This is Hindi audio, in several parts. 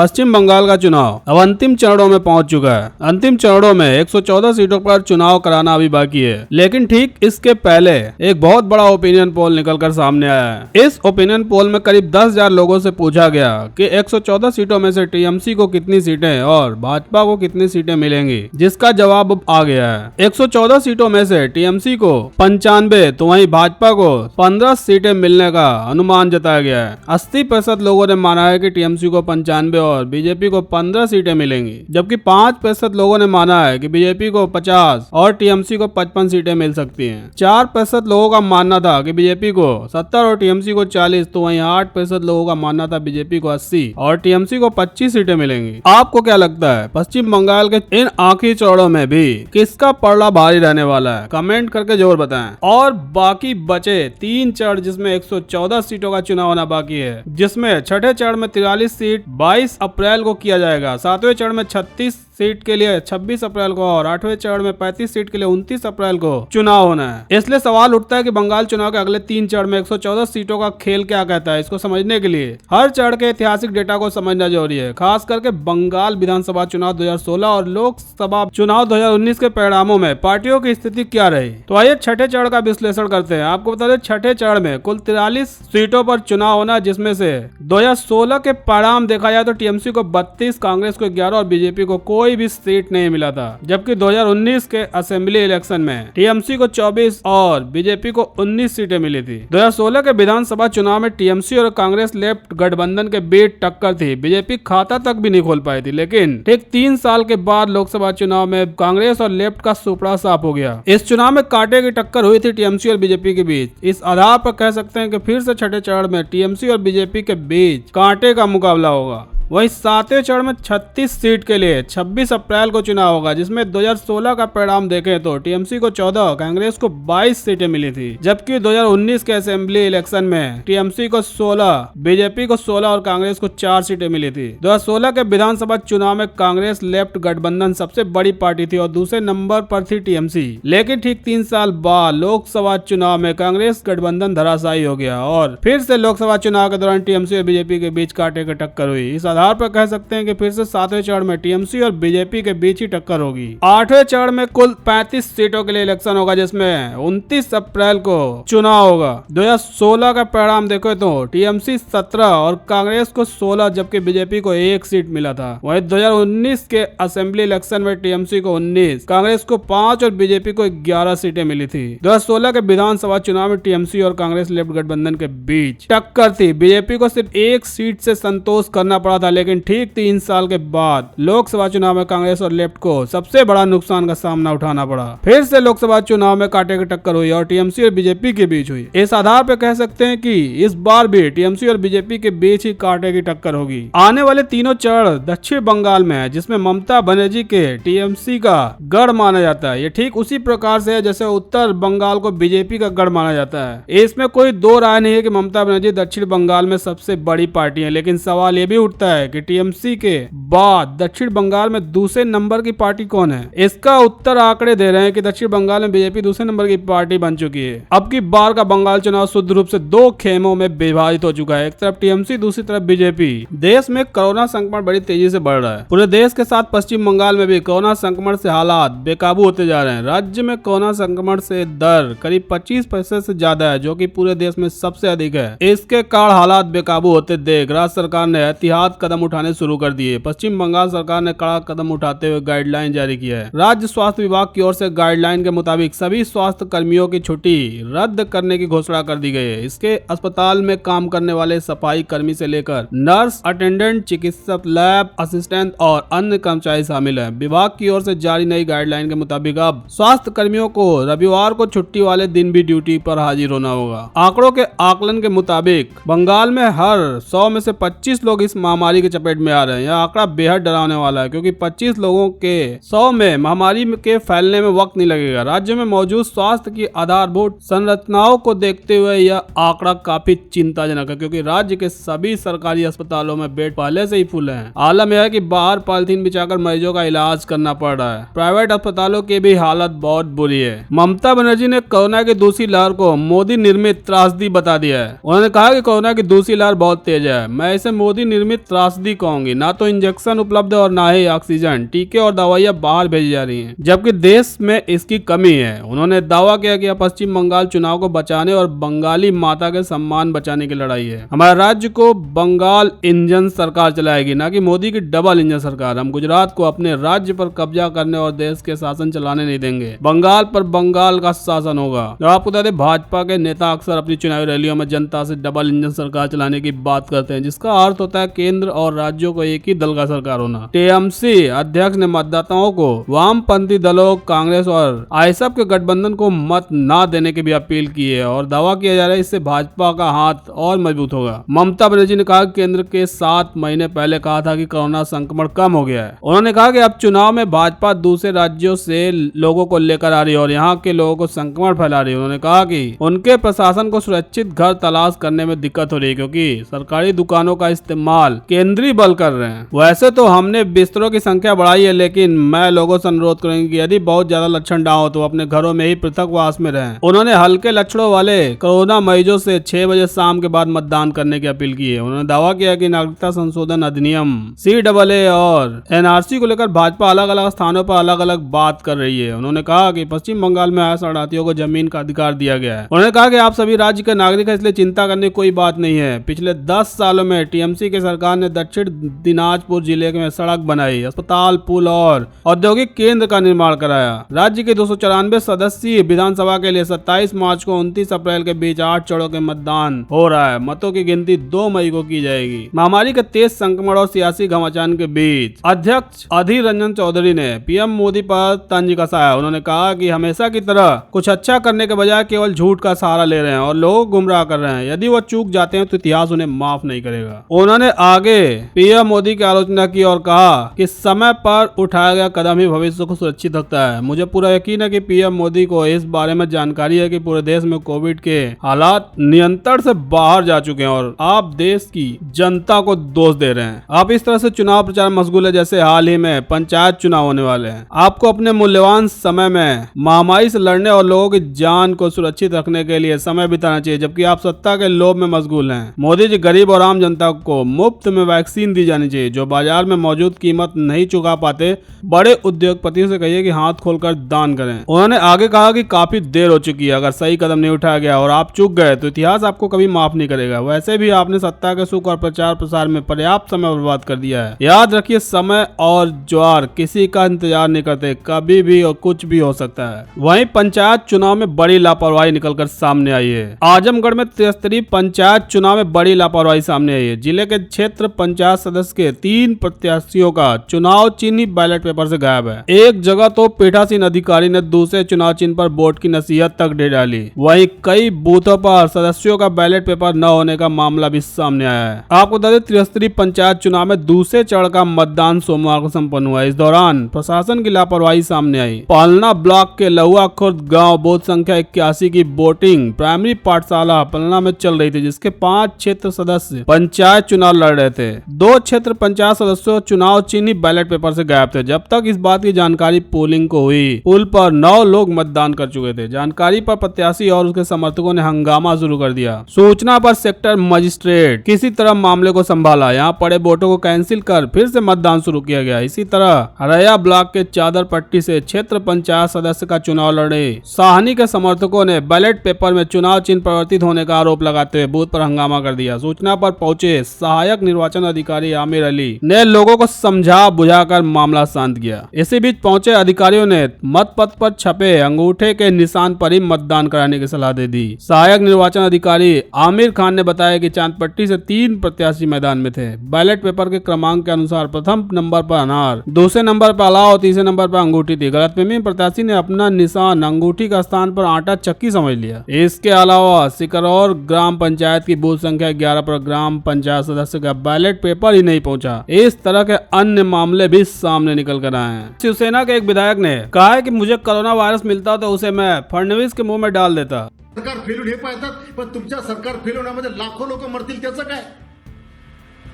पश्चिम बंगाल का चुनाव अब अंतिम चरणों में पहुंच चुका है। अंतिम चरणों में 114 सीटों पर चुनाव कराना अभी बाकी है, लेकिन ठीक इसके पहले एक बहुत बड़ा ओपिनियन पोल निकलकर सामने आया है। इस ओपिनियन पोल में करीब 10,000 लोगों से पूछा गया कि 114 सीटों में से टीएमसी को कितनी सीटें और भाजपा को कितनी सीटें मिलेंगी, जिसका जवाब अब आ गया है। 114 सीटों में से टीएमसी को 95 तो वहीं भाजपा को 15 सीटें मिलने का अनुमान जताया गया है। 80% लोगों ने माना है कि टीएमसी को 95 और बीजेपी को 15 सीटें मिलेंगी, जबकि 5% लोगों ने माना है कि बीजेपी को 50 और टीएमसी को 55 सीटें मिल सकती हैं। 4% लोगों का मानना था कि बीजेपी को 70 और टीएमसी को 40, तो वहीं 8% लोगों का मानना था बीजेपी को 80 और टीएमसी को 25 सीटें मिलेंगी। आपको क्या लगता है, पश्चिम बंगाल के इन आखिरी चरणों में भी किसका पलड़ा भारी रहने वाला है? कमेंट करके जरूर बताएं। और बाकी बचे 3 चरण जिसमें 114 सीटों का चुनाव होना बाकी है, जिसमें छठे चरण में 43 सीट 22 अप्रैल को किया जाएगा, 7वें चरण में 36 सीट के लिए 26 अप्रैल को और 8वें चरण में 35 सीट के लिए 29 अप्रैल को चुनाव होना है। इसलिए सवाल उठता है कि बंगाल चुनाव के अगले 3 चरण में 114 सीटों का खेल क्या कहता है। इसको समझने के लिए हर चरण के ऐतिहासिक डेटा को समझना जरूरी है, खास करके बंगाल विधानसभा चुनाव 2016 और लोकसभा चुनाव 2019 के परिणामों में पार्टियों की स्थिति क्या रही। तो आइए छठे चरण का विश्लेषण करते हैं। आपको बता दें, छठे चरण में कुल 43 सीटों पर चुनाव होना, जिसमें से 2016 के परिणाम देखा जाए तो टीएमसी को 32, कांग्रेस को 11 और बीजेपी को कोई भी सीट नहीं मिला था। जबकि 2019 के असेंबली इलेक्शन में टीएमसी को 24 और बीजेपी को 19 सीटें मिली थी। 2016 के विधानसभा चुनाव में टीएमसी और कांग्रेस लेफ्ट गठबंधन के बीच टक्कर थी। बीजेपी खाता तक भी नहीं खोल पाई थी, लेकिन ठीक 3 साल के बाद लोकसभा चुनाव में कांग्रेस और लेफ्ट का सुपड़ा साफ हो गया। इस चुनाव में कांटे की टक्कर हुई थी टीएमसी और बीजेपी के बीच। इस आधार पर कह सकते हैं कि फिर से छठे चरण में टीएमसी और बीजेपी के बीच कांटे का मुकाबला होगा। वहीं 7वें चरण में 36 सीट के लिए 26 अप्रैल को चुनाव होगा, जिसमें 2016 का परिणाम देखें तो टीएमसी को 14, कांग्रेस को 22 सीटें मिली थी। जबकि 2019 के असेंबली इलेक्शन में टीएमसी को 16, बीजेपी को 16 और कांग्रेस को 4 सीटें मिली थी। 2016 के विधानसभा चुनाव में कांग्रेस लेफ्ट गठबंधन सबसे बड़ी पार्टी थी और दूसरे नंबर पर थी टीएमसी। लेकिन ठीक 3 साल बाद लोकसभा चुनाव में कांग्रेस गठबंधन धराशायी हो गया और फिर से लोकसभा चुनाव के दौरान टीएमसी और बीजेपी के बीच कांटे की टक्कर हुई। इस आधार पर कह सकते हैं कि फिर से 7वें चरण में टीएमसी और बीजेपी के बीच ही टक्कर होगी। 8वें चरण में कुल 35 सीटों के लिए इलेक्शन होगा, जिसमें 29 अप्रैल को चुनाव होगा। 2016 का परिणाम देखो तो टीएमसी 17 और कांग्रेस को 16, जबकि बीजेपी को 1 सीट मिला था। वहीं 2019 के असेंबली इलेक्शन में टीएमसी को 19, कांग्रेस को 5 और बीजेपी को 11 सीटें मिली थी। 2016 के विधानसभा चुनाव में टीएमसी और कांग्रेस लेफ्ट गठबंधन के बीच टक्कर थी। बीजेपी को सिर्फ 1 सीट से संतोष करना पड़ा था, लेकिन ठीक 3 साल के बाद लोकसभा चुनाव में कांग्रेस और लेफ्ट को सबसे बड़ा नुकसान का सामना उठाना पड़ा। फिर से लोकसभा चुनाव में कांटे की टक्कर हुई और टीएमसी और बीजेपी के बीच हुई। इस आधार पर कह सकते हैं कि इस बार भी टीएमसी और बीजेपी के बीच ही कांटे की टक्कर होगी। आने वाले तीनों चरण दक्षिण बंगाल में है, जिसमें ममता बनर्जी के टीएमसी का गढ़ माना जाता है। ये ठीक उसी प्रकार से है जैसे उत्तर बंगाल को बीजेपी का गढ़ माना जाता है। इसमें कोई दो राय नहीं है कि ममता बनर्जी दक्षिण बंगाल में सबसे बड़ी पार्टी है, लेकिन सवाल ये भी उठता है कि टीएमसी के बाद दक्षिण बंगाल में दूसरे नंबर की पार्टी कौन है। इसका उत्तर आंकड़े दे रहे हैं कि दक्षिण बंगाल में बीजेपी दूसरे नंबर की पार्टी बन चुकी है। अब की बार का बंगाल चुनाव शुद्ध रूप से 2 खेमों में विभाजित हो चुका है, एक तरफ टीएमसी, दूसरी तरफ बीजेपी। देश में कोरोना संक्रमण बड़ी तेजी से बढ़ रहा है। पूरे देश के साथ पश्चिम बंगाल में भी कोरोना संक्रमण से हालात बेकाबू होते जा रहे हैं। राज्य में कोरोना संक्रमण से दर करीब 25% से ज्यादा है, जो कि पूरे देश में सबसे अधिक है। इसके कारण हालात बेकाबू होते देख राज्य सरकार ने एहतियात कदम उठाने शुरू कर दिए। पश्चिम बंगाल सरकार ने कड़ा कदम उठाते हुए गाइडलाइन जारी किया है। राज्य स्वास्थ्य विभाग की ओर से गाइडलाइन के मुताबिक सभी स्वास्थ्य कर्मियों की छुट्टी रद्द करने की घोषणा कर दी गई है। इसके अस्पताल में काम करने वाले सफाई कर्मी से लेकर नर्स, अटेंडेंट, चिकित्सक, लैब असिस्टेंट और अन्य कर्मचारी शामिल हैं। विभाग की ओर से जारी नई गाइडलाइन के मुताबिक अब स्वास्थ्य कर्मियों को रविवार को छुट्टी वाले दिन भी ड्यूटी पर हाजिर होना होगा। आंकड़ों के आकलन के मुताबिक बंगाल में हर 100 में से 25 लोग इस महामारी के चपेट में आ रहे हैं। यह आंकड़ा बेहद डरावने वाला है, क्योंकि 25 लोगों के 100 में महामारी के फैलने में वक्त नहीं लगेगा। राज्य में मौजूद स्वास्थ्य की आधारभूत संरचनाओं को देखते हुए यह आंकड़ा काफी चिंताजनक है, क्योंकि राज्य के सभी सरकारी अस्पतालों में बेड पहले से ही फुल हैं। आलम यह है कि बाहर पॉलिथीन बिछाकर मरीजों का इलाज करना पड़ रहा है। प्राइवेट अस्पतालों की भी हालत बहुत बुरी है। ममता बनर्जी ने कोरोना की दूसरी लहर को मोदी निर्मित त्रासदी बता दिया है। उन्होंने कहा कि कोरोना की दूसरी लहर बहुत तेज है। मैं इसे मोदी निर्मित त्रासदी कहूंगी। ना तो इंजेक्शन उपलब्ध है और ना ही ऑक्सीजन, टीके और दवाइयां बाहर भेजी जा रही हैं, जबकि देश में इसकी कमी है। उन्होंने दावा किया कि यह पश्चिम बंगाल चुनाव को बचाने और बंगाली माता के सम्मान बचाने की लड़ाई है। हमारे राज्य को बंगाल इंजन सरकार चलाएगी, ना कि मोदी की डबल इंजन सरकार। हम गुजरात को अपने राज्य पर कब्जा करने और देश के शासन चलाने नहीं देंगे। बंगाल पर बंगाल का शासन होगा। तो आपको बता दें, भाजपा के नेता अक्सर अपनी चुनावी रैलियों में जनता से डबल इंजन सरकार चलाने की बात करते हैं, जिसका अर्थ होता है केंद्र और राज्यों को एक ही दल का सरकार होना। टीएमसी अध्यक्ष ने मतदाताओं को वामपंथी दलों कांग्रेस और आईएसएफ के गठबंधन को मत न देने की भी अपील की है और दावा किया जा रहा है इससे भाजपा का हाथ और मजबूत होगा। ममता बनर्जी ने कहा केंद्र के 7 महीने पहले कहा था कि कोरोना संक्रमण कम हो गया है। उन्होंने कहा कि अब चुनाव में भाजपा दूसरे राज्यों से लोगों को लेकर आ रही है और यहाँ के लोगों को संक्रमण फैला रही है। उन्होंने कहा कि उनके प्रशासन को सुरक्षित घर तलाश करने में दिक्कत हो रही है, क्योंकि सरकारी दुकानों का इस्तेमाल केंद्रीय बल कर रहे हैं। वैसे तो हमने बिस्तरों की संख्या बढ़ाई है, लेकिन मैं लोगों से अनुरोध करूंगी कि यदि बहुत ज्यादा लक्षण ना हो तो अपने घरों में ही पृथकवास में रहें। उन्होंने हल्के लक्षणों वाले कोरोना मरीजों से 6 बजे शाम के बाद मतदान करने की अपील की है। उन्होंने दावा किया कि नागरिकता संशोधन अधिनियम CAA और NRC को लेकर भाजपा अलग अलग स्थानों पर अलग अलग बात कर रही है। उन्होंने कहा कि पश्चिम बंगाल में आए शरणार्थियों को जमीन का अधिकार दिया गया है। उन्होंने कहा कि आप सभी राज्य के नागरिक हैं, इसलिए चिंता करने की कोई बात नहीं है। पिछले 10 सालों में टीएमसी की सरकार ने दक्षिण दिनाजपुर जिले में सड़क बनाई, अस्पताल, पुल और औद्योगिक केंद्र का निर्माण कराया। राज्य के 294 सदस्यीय विधानसभा के लिए 27 मार्च को 29 अप्रैल के बीच 8 चरणों के मतदान हो रहा है। मतों की गिनती 2 मई को की जाएगी। महामारी के तेज संक्रमण और सियासी घमासान के बीच अध्यक्ष अधीर रंजन चौधरी ने पीएम मोदी पर तंज कसाया। उन्होंने कहा कि हमेशा की तरह कुछ अच्छा करने के बजाय केवल झूठ का सहारा ले रहे हैं और लोगों को गुमराह कर रहे हैं। यदि वो चूक जाते हैं तो इतिहास उन्हें माफ नहीं करेगा। उन्होंने आगे पीएम मोदी की आलोचना की और कहा कि समय पर उठाया गया कदम ही भविष्य को सुरक्षित रखता है। मुझे पूरा यकीन है कि पीएम मोदी को इस बारे में जानकारी है कि पूरे देश में कोविड के हालात नियंत्रण से बाहर जा चुके हैं और आप देश की जनता को दोष दे रहे हैं। आप इस तरह से चुनाव प्रचार मशगूल है जैसे हाल ही में पंचायत चुनाव होने वाले हैं। आपको अपने मूल्यवान समय में महामारी से लड़ने और लोगों की जान को सुरक्षित रखने के लिए समय बिताना चाहिए, जबकि आप सत्ता के लोभ में मशगूल हैं। मोदी जी गरीब और आम जनता को मुफ्त में वैक्सीन दी जानी चाहिए। जो बाजार में मौजूद कीमत नहीं चुका पाते, बड़े उद्योगपतियों से कहिए कि हाथ खोलकर दान करें। उन्होंने आगे कहा कि काफी देर हो चुकी है, अगर सही कदम नहीं उठाया गया और आप चूक गए तो इतिहास आपको कभी माफ नहीं करेगा। वैसे भी आपने सत्ता के सुख और प्रचार प्रसार में पर्याप्त समय बर्बाद कर दिया है। याद रखिए, समय और ज्वार किसी का इंतजार नहीं करते, कभी भी और कुछ भी हो सकता है। वहीं पंचायत चुनाव में बड़ी लापरवाही निकलकर सामने आई है। आजमगढ़ में त्रिस्तरीय पंचायत चुनाव में बड़ी लापरवाही सामने आई है। जिले के क्षेत्र पंचायत सदस्य के 3 प्रत्याशियों का चुनाव चिन्ह बैलेट पेपर से गायब है। एक जगह तो पीठासीन अधिकारी ने दूसरे चुनाव चिन्ह पर वोट की नसीहत तक दे डाली। वहीं कई बूथों पर सदस्यों का बैलेट पेपर न होने का मामला भी सामने आया है। आपको बता दें, त्रिस्तरीय पंचायत चुनाव में दूसरे चरण का मतदान सोमवार को संपन्न हुआ। इस दौरान प्रशासन की लापरवाही सामने आई। पलना ब्लॉक के लहुआ खुर्द गांव बूथ संख्या 81 की वोटिंग प्राइमरी पाठशाला पलना में चल रही थी, जिसके 5 क्षेत्र सदस्य पंचायत चुनाव लड़ रहे थे। 2 क्षेत्र पंचायत सदस्यों चुनाव चिन्ह बैलेट पेपर से गायब थे। जब तक इस बात की जानकारी पोलिंग को हुई, पुल पर 9 लोग मतदान कर चुके थे। जानकारी पर प्रत्याशी और उसके समर्थकों ने हंगामा शुरू कर दिया। सूचना पर सेक्टर मजिस्ट्रेट किसी तरह मामले को संभाला। यहाँ पड़े वोटों को कैंसिल कर फिर से मतदान शुरू किया गया। इसी तरह हरैया ब्लॉक के चादर पट्टी से क्षेत्र पंचायत सदस्य का चुनाव लड़े साहनी के समर्थकों ने बैलेट पेपर में चुनाव चिन्ह परिवर्तित होने का आरोप लगाते हुए बूथ पर हंगामा कर दिया। सूचना पर पहुंचे सहायक निर्वाचन अधिकारी आमिर अली ने लोगों को समझा बुझाकर मामला शांत किया। इसी बीच पहुंचे अधिकारियों ने मतपत्र पर छपे अंगूठे के निशान पर ही मतदान कराने की सलाह दे दी। सहायक निर्वाचन अधिकारी आमिर खान ने बताया कि चांदपट्टी से 3 प्रत्याशी मैदान में थे। बैलेट पेपर के क्रमांक के अनुसार प्रथम नंबर पर अनार, दूसरे नंबर पर अलाव और तीसरे नंबर पर अंगूठी थी। गलतफहमी में प्रत्याशी ने अपना निशान अंगूठी का स्थान पर आटा चक्की समझ लिया। इसके अलावा सिकरौर ग्राम पंचायत की बूथ संख्या 11 पर ग्राम पंचायत सदस्य का बैलेट पेपर ही नहीं पहुंचा। इस तरह के अन्य मामले भी सामने निकल कर आए हैं। शिवसेना के एक विधायक ने कहा है कि मुझे कोरोना वायरस मिलता तो उसे मैं फडणवीस के मुंह में डाल देता। सरकार फेल होऊन हे पाहतात, पण तुमच्या सरकार फेल होण्यामध्ये लाखो लोक मरतील त्याचं काय?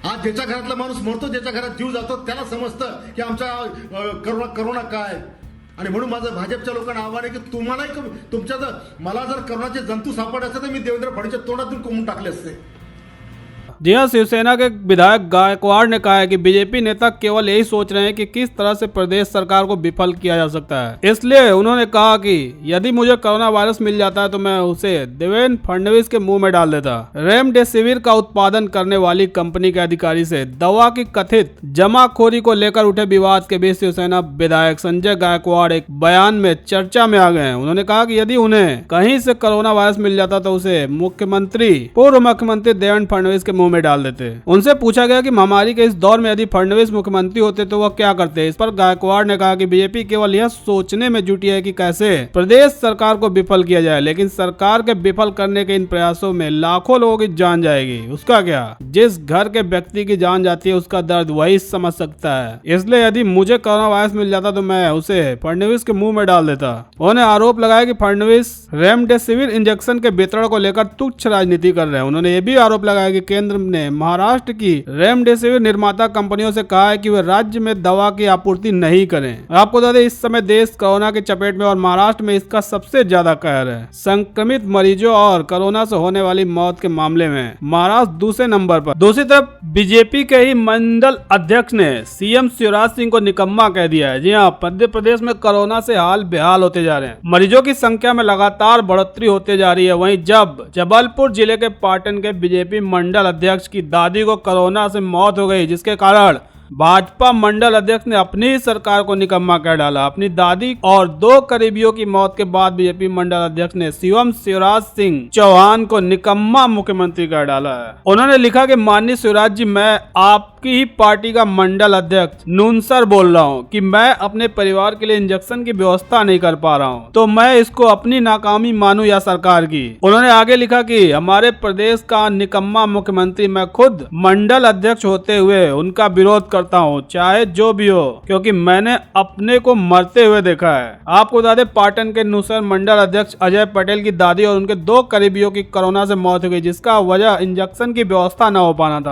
आज ज्याच्या घरातला माणूस मरतो, ज्याच्या घरात जीव जातो, त्याला समजतं की आमच्या करोना काय. आणि म्हणून माझं भाजपच्या लोकांना आव्हान आहे की तुम्हालाही तुमच्या मला जर करोनाचे जंतू सापडले असते तर मी देवेंद्र फडणवीसच्या तोंडातून कोंबून टाकले असते. जी हाँ, शिवसेना के विधायक गायकवाड़ ने कहा है कि बीजेपी नेता केवल यही सोच रहे हैं कि किस तरह से प्रदेश सरकार को विफल किया जा सकता है। इसलिए उन्होंने कहा कि यदि मुझे कोरोना वायरस मिल जाता है तो मैं उसे देवेंद्र फडणवीस के मुंह में डाल देता। रेमडेसिविर का उत्पादन करने वाली कंपनी के अधिकारी से दवा की कथित जमाखोरी को लेकर उठे विवाद के बीच शिवसेना विधायक संजय गायकवाड़ एक बयान में चर्चा में आ गए हैं। उन्होंने कहा कि यदि उन्हें कहीं से कोरोना वायरस मिल जाता तो उसे पूर्व मुख्यमंत्री देवेंद्र फडणवीस के मुंह में डाल देते। उनसे पूछा गया कि महामारी के इस दौर में यदि फडणवीस मुख्यमंत्री होते तो वह क्या करते। इस पर गायकवाड़ ने कहा कि बीजेपी केवल यह सोचने में जुटी है कि कैसे प्रदेश सरकार को विफल किया जाए, लेकिन सरकार के विफल करने के इन प्रयासों में लाखों लोगों की जान जाएगी। उसका क्या, जिस घर के व्यक्ति की जान जाती है उसका दर्द वही समझ सकता है। इसलिए यदि मुझे कोरोना वायरस मिल जाता तो मैं उसे फडणवीस के मुंह में डाल देता। उन्होंने आरोप लगाया कि फडणवीस रेमडेसिविर इंजेक्शन के वितरण को लेकर तुच्छ राजनीति कर रहे हैं। उन्होंने ये भी आरोप लगाया कि केंद्र ने महाराष्ट्र की रेमडेसिविर निर्माता कंपनियों से कहा है कि वे राज्य में दवा की आपूर्ति नहीं करें। आपको बता दें इस समय देश कोरोना की चपेट में और महाराष्ट्र में इसका सबसे ज्यादा कहर है। संक्रमित मरीजों और कोरोना से होने वाली मौत के मामले में महाराष्ट्र दूसरे नंबर पर। दूसरी तरफ बीजेपी के ही मंडल अध्यक्ष ने सीएम शिवराज सिंह को निकम्मा कह दिया है। जी हाँ, मध्य प्रदेश में कोरोना से हाल बेहाल होते जा रहे हैं। मरीजों की संख्या में लगातार बढ़ोतरी होते जा रही है। वहीं जब जबलपुर जिले के पाटन के बीजेपी मंडल अध्यक्ष की दादी को कोरोना से मौत हो गई, जिसके कारण भाजपा मंडल अध्यक्ष ने अपनी ही सरकार को निकम्मा कह डाला। अपनी दादी और 2 करीबियों की मौत के बाद बीजेपी मंडल अध्यक्ष ने सीएम शिवराज सिंह चौहान को निकम्मा मुख्यमंत्री कह डाला है। उन्होंने लिखा कि माननीय शिवराज जी, मैं आपकी ही पार्टी का मंडल अध्यक्ष नूनसर बोल रहा हूँ कि मैं अपने परिवार के लिए इंजेक्शन की व्यवस्था नहीं कर पा रहा हूँ, तो मैं इसको अपनी नाकामी मानूं या सरकार की। उन्होंने आगे लिखा कि हमारे प्रदेश का निकम्मा मुख्यमंत्री मैं खुद मंडल अध्यक्ष होते हुए उनका विरोध करता हूँ, चाहे जो भी हो, क्योंकि मैंने अपने को मरते हुए देखा है। आपको बता दें पाटन के नूसर मंडल अध्यक्ष अजय पटेल की दादी और उनके 2 करीबियों की कोरोना से मौत हो गई, जिसका वजह इंजेक्शन की व्यवस्था न हो पाना था।